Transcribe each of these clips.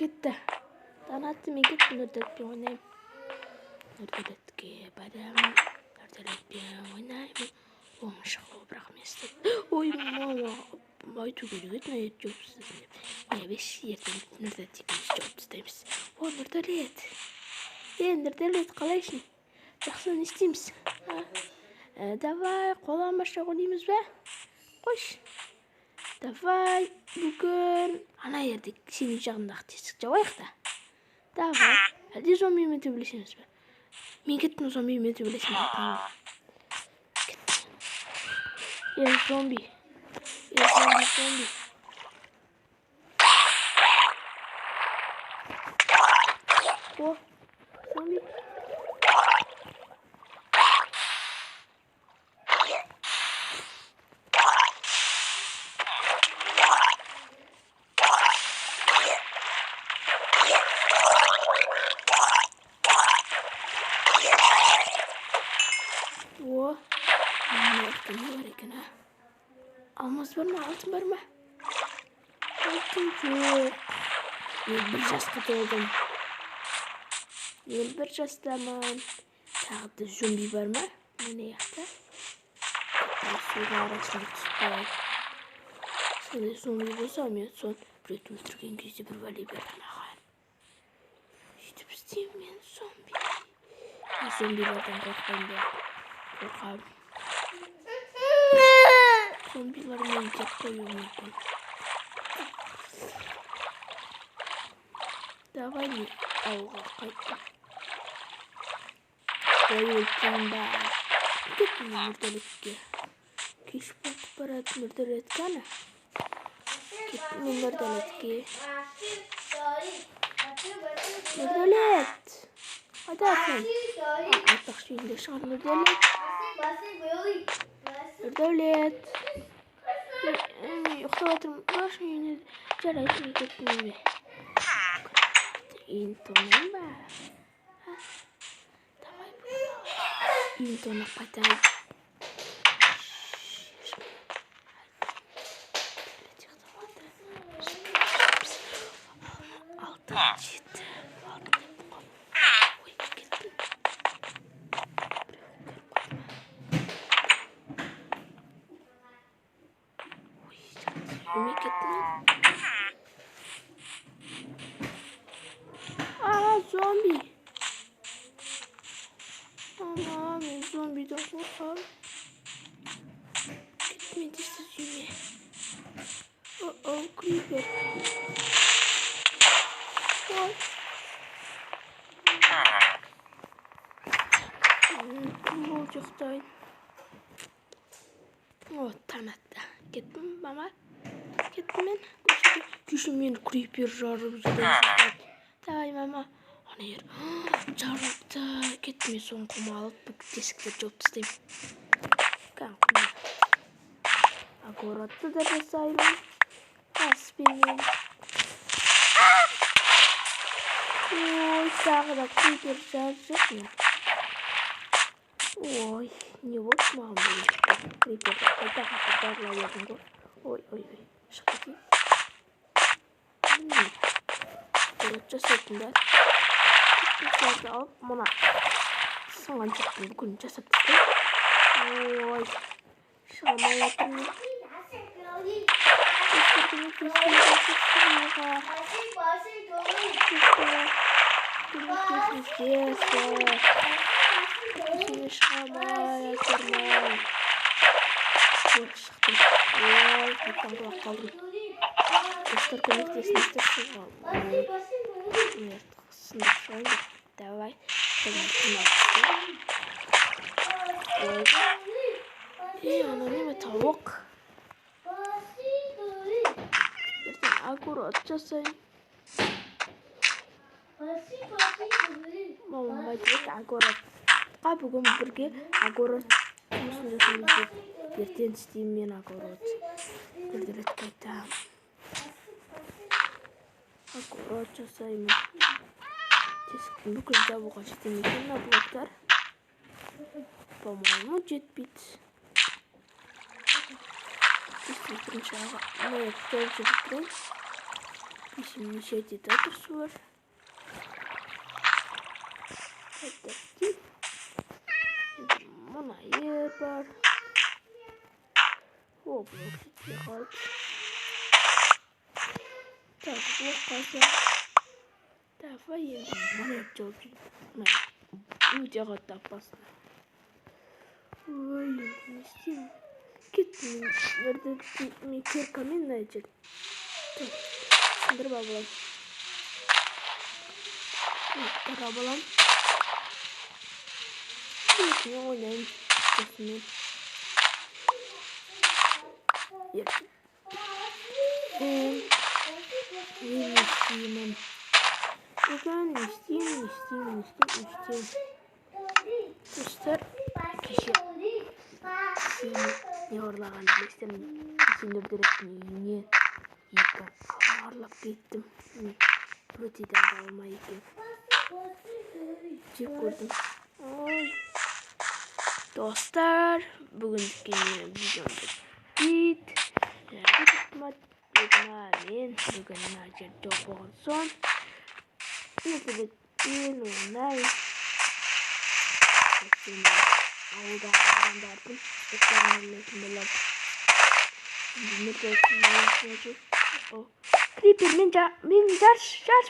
кетті. Таң атты, мен кеттім, өрделетпен ойнаймын. Өрделетке барамын, өрделетпен ойнаймын. Оңы шықлау бірақ мен істеді. Ой, мама, айту керек еді, ет жауып істедім деп. Беш, ертең Нұрдәлет екеуміз жауып істейміз. О, Нұрдәлет. Нұрдәлет, қалайсың? Жақсы не істейміз? Давай, қоламаша ойнаймыз ба? Қойш. Давай, бүгін ана ерде сенің жағындағы тесік жауайық та. Давай. Әлде зомбимен төбелесеміз бе? Мен кеттім, зомбимен төбелесем бе? Зомби. Зомби. О, зомби. О, не var ekan ha? Almaz var mı? Altın var mı? Altın yok. Ben 1 жасқа толдым. Ben 1 жастамын. Тағы да зомби бар ма? Міне яқта. Судың арасына түсіп қалайын. Сондай зомби болса, мен соны біреуді өлтірген кезде бір бәле берді маған. Сөйтіп істеймін мен зомби. Зомбилерден қорқамын. Зомбилар мені жеп қоюы мүмкін. Давай мен ауылға қайттым. Өлтірім ба. Кеттім Нұрдәлетке. Кеш болып барады Нұрдәлетке ана. Кеттім Нұрдәлетке. Нұрдәлет! Қайдасың? Айтпақшы үйінде шығар Нұрдәлет. Нұрдәлет. Мен ұйықтап отырмын. Баршы үйіне жарайсың кеттім бе? Үйін тонайын ба? Давай бұлай. Үйін тонап қайтайын. Алтын жетті. Ой, кеттім. Ой, үйіме кеттім. Зомби. Ана, мен зомбиден қорқамын. Кетме дейсіз үйіме. Крипер. Ой. Кім бол жоқтайын. Таң атты. Кеттім, мама. Кеттім мен. Күйші мені крипер жарып жеден. Давай, мама. Ана ер. Жарыпты. Кеттім мен соң құма алып, бүк тесіктер жауып тастаймын. Қанқұма. Агоратты да жасаймын. Таспенмен. Ой, тағы да крипер жарып мен. Ой, не болды маған бұл? Криперді қайта жарыла бердім ғой. Ой. Шығып кетейін. Агорат жасайтын да. Криперді алып, мұна сынған жақтың бүкілін жасап тастаймын. Ой, шығамай отырмын. Шығамай отырмын. Шықтым. Ой, қайтқан құлақ қалдым. Достар көмектесіңіздер шығамын. Сындық шығайын. Давай. Ой, ана неме тауық. Агорат жасайын. Мамам айтып агоратқа бүгін бірге агорат жұмысын жасаймыз деп. Ертең істеймін мен агорат. Нұрдәлет қайтамын. Агорат жасаймын. Тесіктің бүкіл жабуға жетемекен мына блоктар. По-моему, жетпейді. Тесіктің бірінші аға. Мұны жауып жүріп тұрайын. Bizim nişadatosu var. Adaptif. Monayı var. Roblox çıkart. Tablo kasa. Tafa yeni. Bana yapacağım. Ucağa tapasın. Ой, нести. Gittim. Nerede mikro kamin ne edecek? Dur babalam. Dur babalam. Ne oynayayım? Kesinlikle. Yap. İsteyemem. Ben isteyeyim. Dostlar. Kişi. Yorlagan isterim. İçinde direktini yıka. Ağırlap gittim. Protiden de olmayı ki. Çık kurdum. Oy. Dostlar. Bugünkü videomda bit. Bugün Nacer çok olsun. Mesela oyunlar. Avda derdim. Ekranlarla Creeper, min charge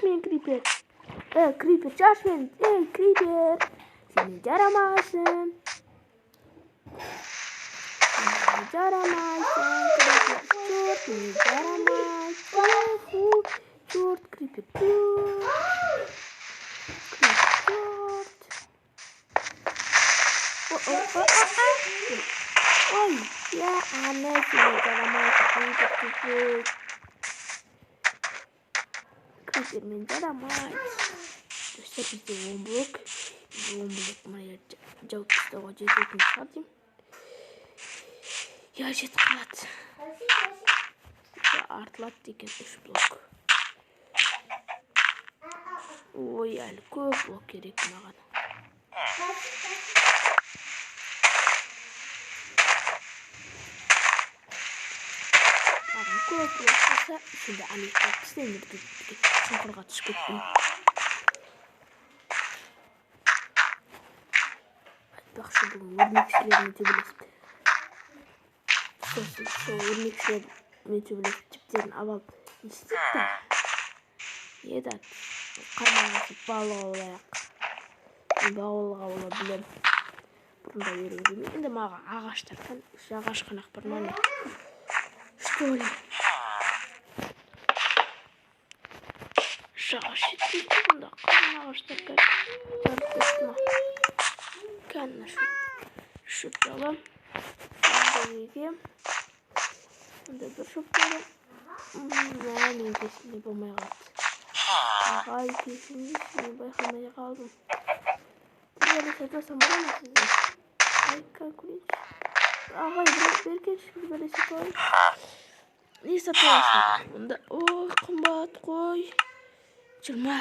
min Creeper. Creeper charge min. Creeper. Seni yaramazsın. Yaramazsın. Creeper yaramazsın. Short Creeper short. Oy ya anne seni yaramazsın. Creeper min yaramaz. Dostlar bizde Womblock maya jauh kita wajah itu sadim. Ya jet kılat. Ya artlat diken 3 blok. Oy yani көп blok gerek mаған. Көп blok болса, şimdi anekdot istenirdi. Çukurga düşüp kettim. Айтпақшы бұл өрмекшілермен төбелесіп. Сосын сол өрмекшілермен төбелесіп тіптерін алып не істепті? Еді қармағасы балық аулайық. Балық аула білем. Бұрында беруге. Енді маған ағаштардан үш ағаш қанақ бір мане. Что ли? Ағаш жеткізді бұнда. Қалың ағаштар кәдім. Kanına şut alalım. Burada bir şut alalım. Yani kesinlikle bulmaya kaldı. Ay kesinlikle bakmaya kaldım. Böyle satarsam bana mı size? Ay kalkulayın. Ay belki şimdi böyle satayım. Ne satarsın? Bunda kombat koy. Çılma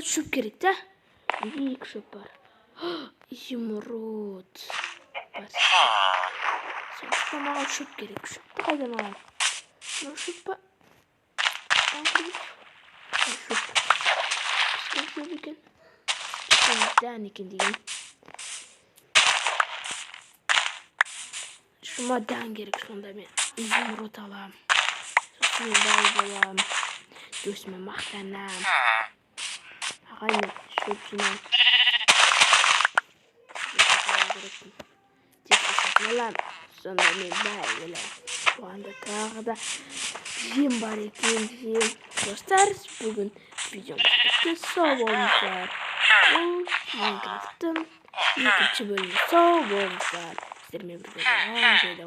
şup gerek de. İlk şup var. Изумруд. Sonuçta mağal şup gerek. Şup da kaydan alalım. No şup. Şup. Şup bir Şundan ikin diyeyim. Şu madden gerek sonunda ben. İzumrud alalım. Sosunu bayılalım. Göğsüme mahtanam. Aynen şupçunan. Lan sonra ben böyle şu anda tarafta jim var ikinci dostlar bugün videomuz bitti sağ olmuşlar bu Minecraft'ın ikinci bölümü sağ olmuşlar sizlerle birlikte